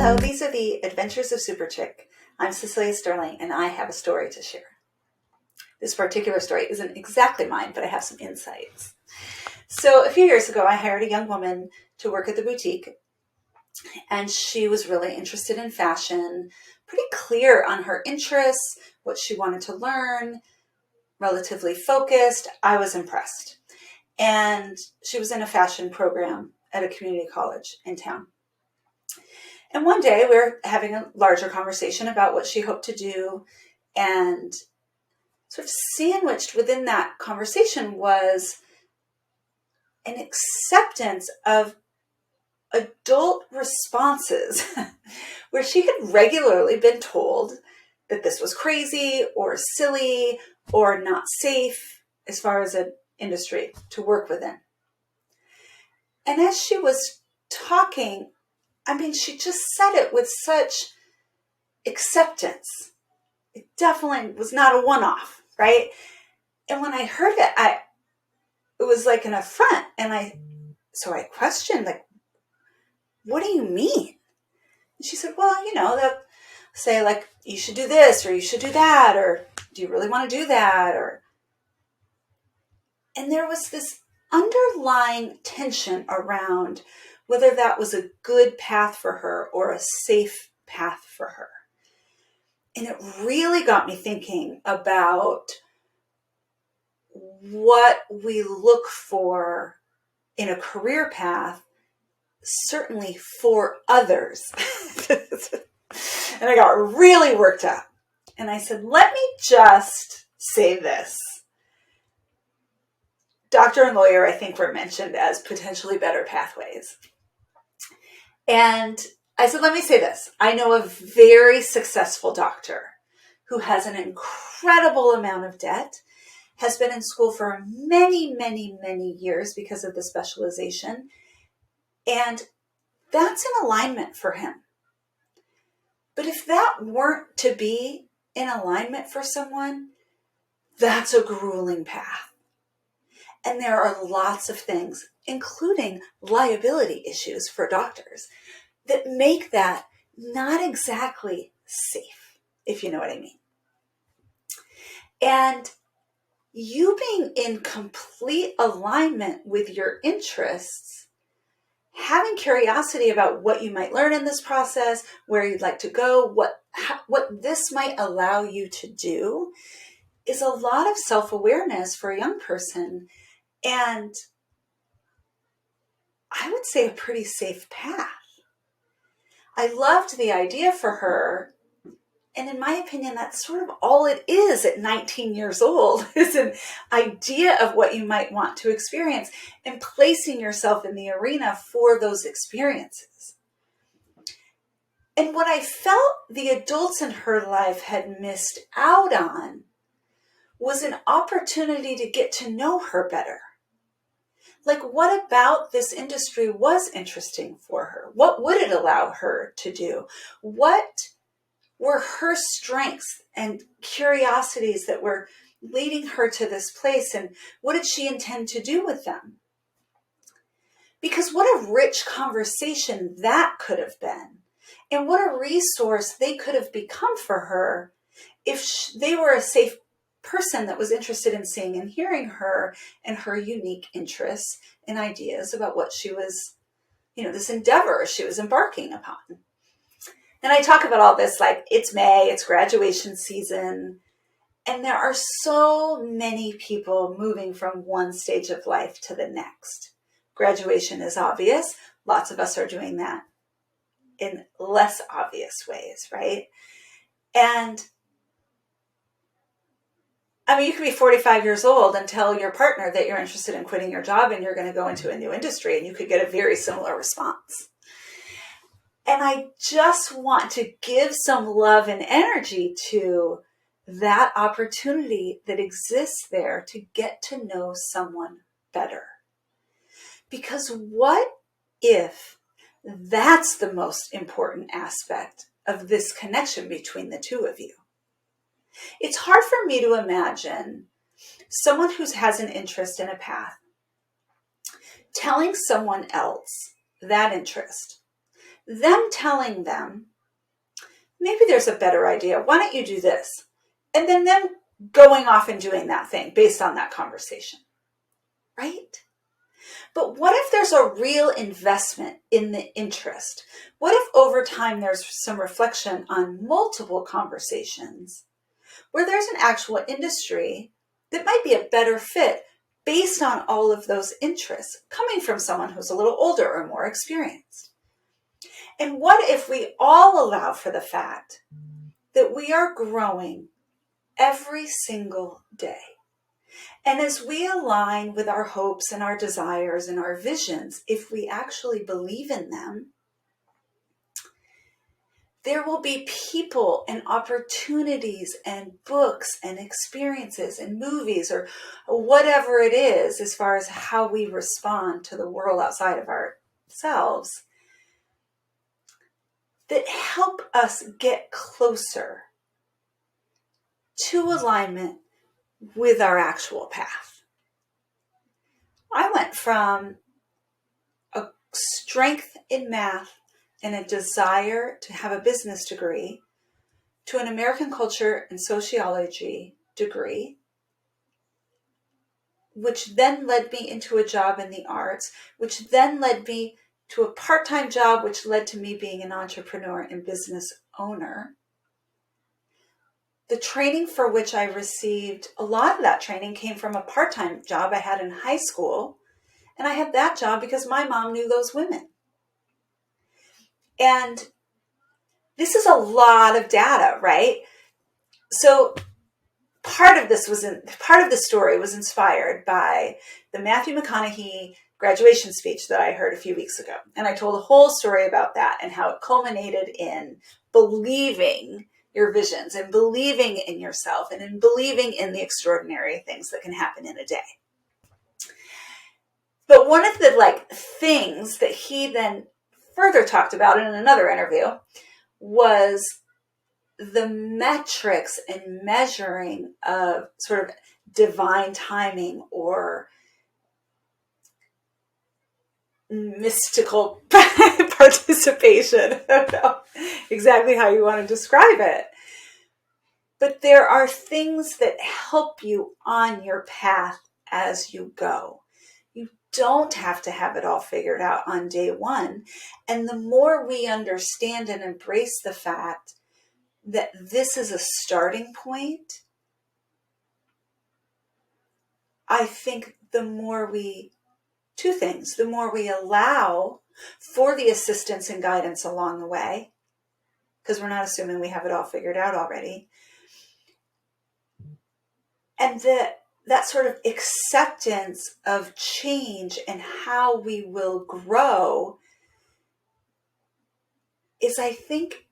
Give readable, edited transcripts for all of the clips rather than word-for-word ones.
Hello, these are the Adventures of Super Chick. I'm Cecelia Sterling, and I have a story to share. This particular story isn't exactly mine, but I have some insights. So a few years ago, I hired a young woman to work at the boutique, and she was really interested in fashion, pretty clear on her interests, what she wanted to learn, relatively focused. I was impressed. And she was in a fashion program at a community college in town. And one day we were having a larger conversation about what she hoped to do, and sort of sandwiched within that conversation was an acceptance of adult responses where she had regularly been told that this was crazy or silly or not safe as far as an industry to work within. And as she was talking, she just said it with such acceptance. It definitely was not a one-off, right? And when I heard it, it was like an affront. So I questioned, like, what do you mean? And she said, well, they'll say, like, you should do this or you should do that, or do you really want to do that? And there was this underlying tension around whether that was a good path for her or a safe path for her. And it really got me thinking about what we look for in a career path, certainly for others. And I got really worked up. And I said, let me just say this. Doctor and lawyer, I think, were mentioned as potentially better pathways. And I said, let me say this. I know a very successful doctor who has an incredible amount of debt, has been in school for many, many, many years because of the specialization. And that's in alignment for him. But if that weren't to be in alignment for someone, that's a grueling path. And there are lots of things, including liability issues for doctors, that make that not exactly safe, if you know what I mean. And you being in complete alignment with your interests, having curiosity about what you might learn in this process, where you'd like to go, what this might allow you to do, is a lot of self-awareness for a young person. And I would say a pretty safe path. I loved the idea for her. And in my opinion, that's sort of all it is at 19 years old, is an idea of what you might want to experience and placing yourself in the arena for those experiences. And what I felt the adults in her life had missed out on was an opportunity to get to know her better. Like, what about this industry was interesting for her? What would it allow her to do? What were her strengths and curiosities that were leading her to this place, and what did she intend to do with them? Because what a rich conversation that could have been, and what a resource they could have become for her if they were a safe person that was interested in seeing and hearing her and her unique interests and ideas about what she was, this endeavor she was embarking upon. And I talk about all this like it's May, it's graduation season, and there are so many people moving from one stage of life to the next. Graduation is obvious. Lots of us are doing that in less obvious ways, right? And you could be 45 years old and tell your partner that you're interested in quitting your job and you're going to go into a new industry, and you could get a very similar response. And I just want to give some love and energy to that opportunity that exists there to get to know someone better. Because what if that's the most important aspect of this connection between the two of you? It's hard for me to imagine someone who has an interest in a path telling someone else that interest them telling them, maybe there's a better idea. Why don't you do this? And then them going off and doing that thing based on that conversation, right? But what if there's a real investment in the interest? What if over time there's some reflection on multiple conversations where there's an actual industry that might be a better fit based on all of those interests coming from someone who's a little older or more experienced? And what if we all allow for the fact that we are growing every single day? And as we align with our hopes and our desires and our visions, if we actually believe in them, there will be people and opportunities and books and experiences and movies or whatever it is as far as how we respond to the world outside of ourselves that help us get closer to alignment with our actual path. I went from a strength in math and a desire to have a business degree to an American culture and sociology degree, which then led me into a job in the arts, which then led me to a part-time job, which led to me being an entrepreneur and business owner. The training for which I received, a lot of that training came from a part-time job I had in high school. And I had that job because my mom knew those women. And this is a lot of data, right? So part of the story was inspired by the Matthew McConaughey graduation speech that I heard a few weeks ago. And I told a whole story about that and how it culminated in believing your visions and believing in yourself and in believing in the extraordinary things that can happen in a day. But one of the things that he then further talked about in another interview was the metrics and measuring of sort of divine timing or mystical participation. I don't know exactly how you want to describe it. But there are things that help you on your path as you go. You don't have to have it all figured out on day one. And the more we understand and embrace the fact that this is a starting point, I think the more we allow for the assistance and guidance along the way, because we're not assuming we have it all figured out already, and that sort of acceptance of change and how we will grow is, I think,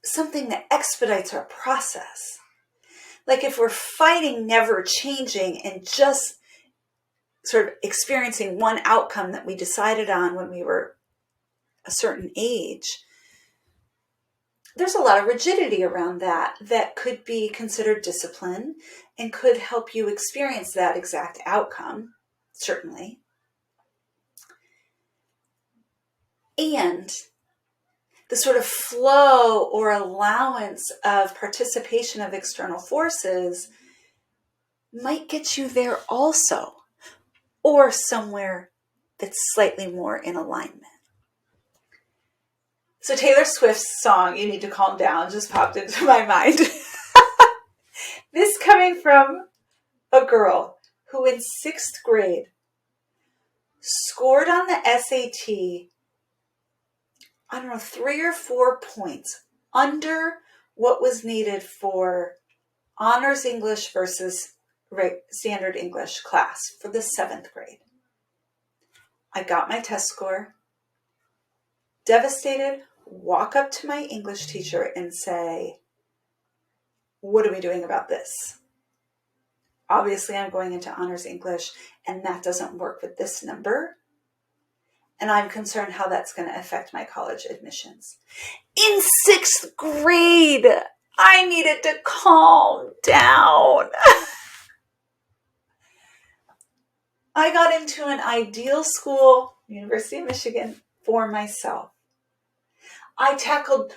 something that expedites our process. Like if we're fighting never changing and just sort of experiencing one outcome that we decided on when we were a certain age, there's a lot of rigidity around that could be considered discipline and could help you experience that exact outcome, certainly. And the sort of flow or allowance of participation of external forces might get you there also, or somewhere that's slightly more in alignment. So Taylor Swift's song, You Need to Calm Down, just popped into my mind. This coming from a girl who in 6th grade scored on the SAT, I don't know, 3 or 4 points under what was needed for honors English versus standard English class for the 7th grade. I got my test score, devastated, walk up to my English teacher and say, what are we doing about this? Obviously, I'm going into honors English, and that doesn't work with this number. And I'm concerned how that's going to affect my college admissions. In 6th grade, I needed to calm down. I got into an ideal school, University of Michigan, for myself. I tackled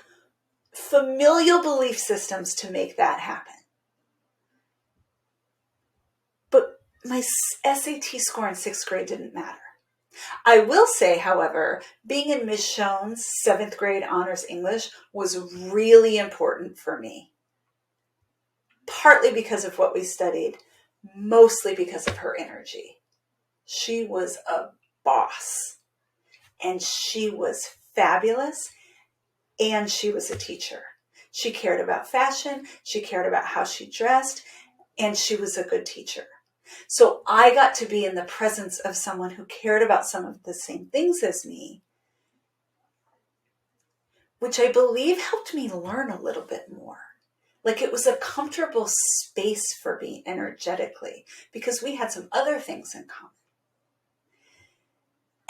familial belief systems to make that happen. But my SAT score in 6th grade didn't matter. I will say, however, being in Ms. Schoen's 7th grade honors English was really important for me. Partly because of what we studied, mostly because of her energy. She was a boss, and she was fabulous, and she was a teacher. She cared about fashion, she cared about how she dressed, and she was a good teacher. So I got to be in the presence of someone who cared about some of the same things as me, which I believe helped me learn a little bit more. Like it was a comfortable space for me energetically because we had some other things in common.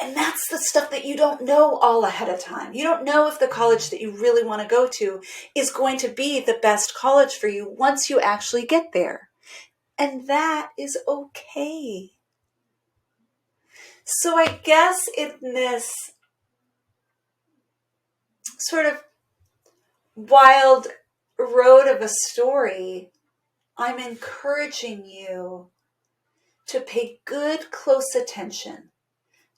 And that's the stuff that you don't know all ahead of time. You don't know if the college that you really want to go to is going to be the best college for you once you actually get there. And that is okay. So I guess in this sort of wild road of a story, I'm encouraging you to pay good, close attention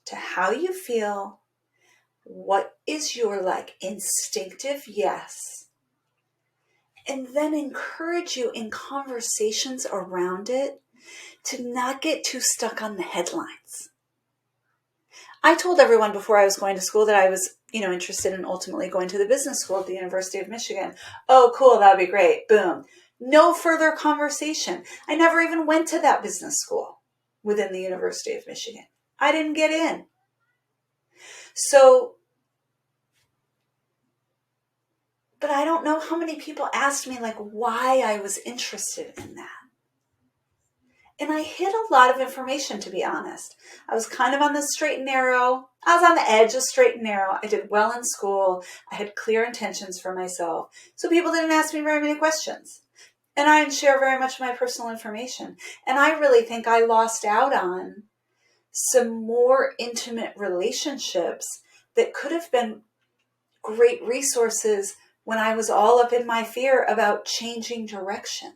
to how you feel, what is your instinctive yes, and then encourage you in conversations around it to not get too stuck on the headlines. I told everyone before I was going to school that I was, interested in ultimately going to the business school at the University of Michigan. Oh, cool, that'd be great. Boom. No further conversation. I never even went to that business school within the University of Michigan. I didn't get in. So, but I don't know how many people asked me why I was interested in that. And I hid a lot of information, to be honest. I was kind of on the straight and narrow. I was on the edge of straight and narrow. I did well in school. I had clear intentions for myself. So people didn't ask me very many questions. And I didn't share very much of my personal information. And I really think I lost out on some more intimate relationships that could have been great resources when I was all up in my fear about changing direction,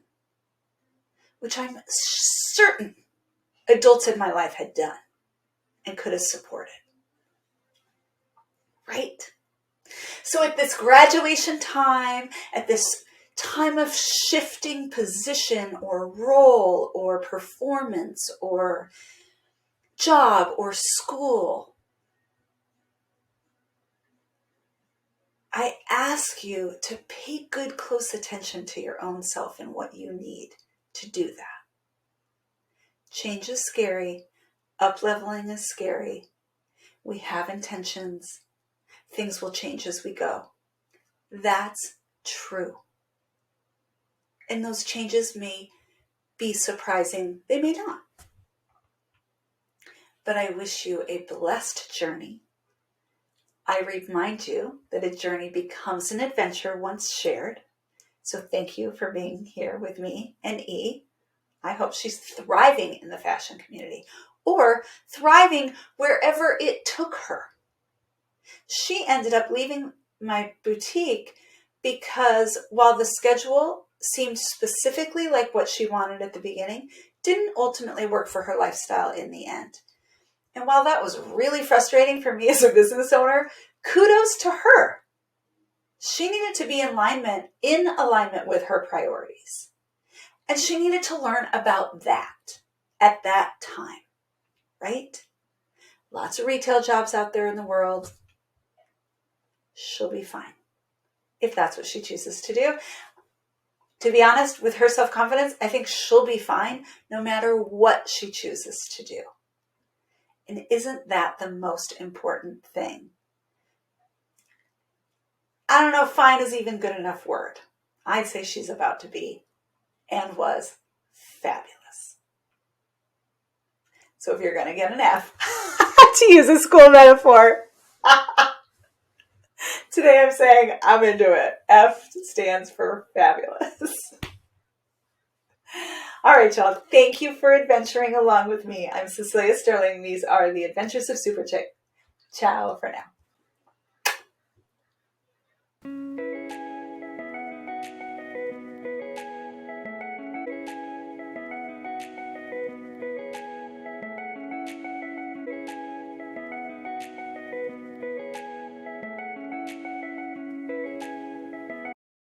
which I'm certain adults in my life had done and could have supported. Right? So at this graduation time, at this time of shifting position or role or performance or job or school, I ask you to pay good, close attention to your own self and what you need to do that. Change is scary. Up-leveling is scary. We have intentions. Things will change as we go. That's true. And those changes may be surprising. They may not. But I wish you a blessed journey. I remind you that a journey becomes an adventure once shared. So thank you for being here with me and E. I hope she's thriving in the fashion community or thriving wherever it took her. She ended up leaving my boutique because while the schedule seemed specifically like what she wanted at the beginning, didn't ultimately work for her lifestyle in the end. And while that was really frustrating for me as a business owner, kudos to her. She needed to be in alignment with her priorities. And she needed to learn about that at that time, right? Lots of retail jobs out there in the world. She'll be fine if that's what she chooses to do. To be honest, with her self-confidence, I think she'll be fine no matter what she chooses to do. And isn't that the most important thing? I don't know if fine is even good enough word. I'd say she's about to be and was fabulous. So if you're going to get an F, to use a school metaphor, today I'm saying I'm into it. F stands for fabulous. All right, y'all. Thank you for adventuring along with me. I'm Cecelia Sterling. These are the Adventures of Super Chick. Ciao for now.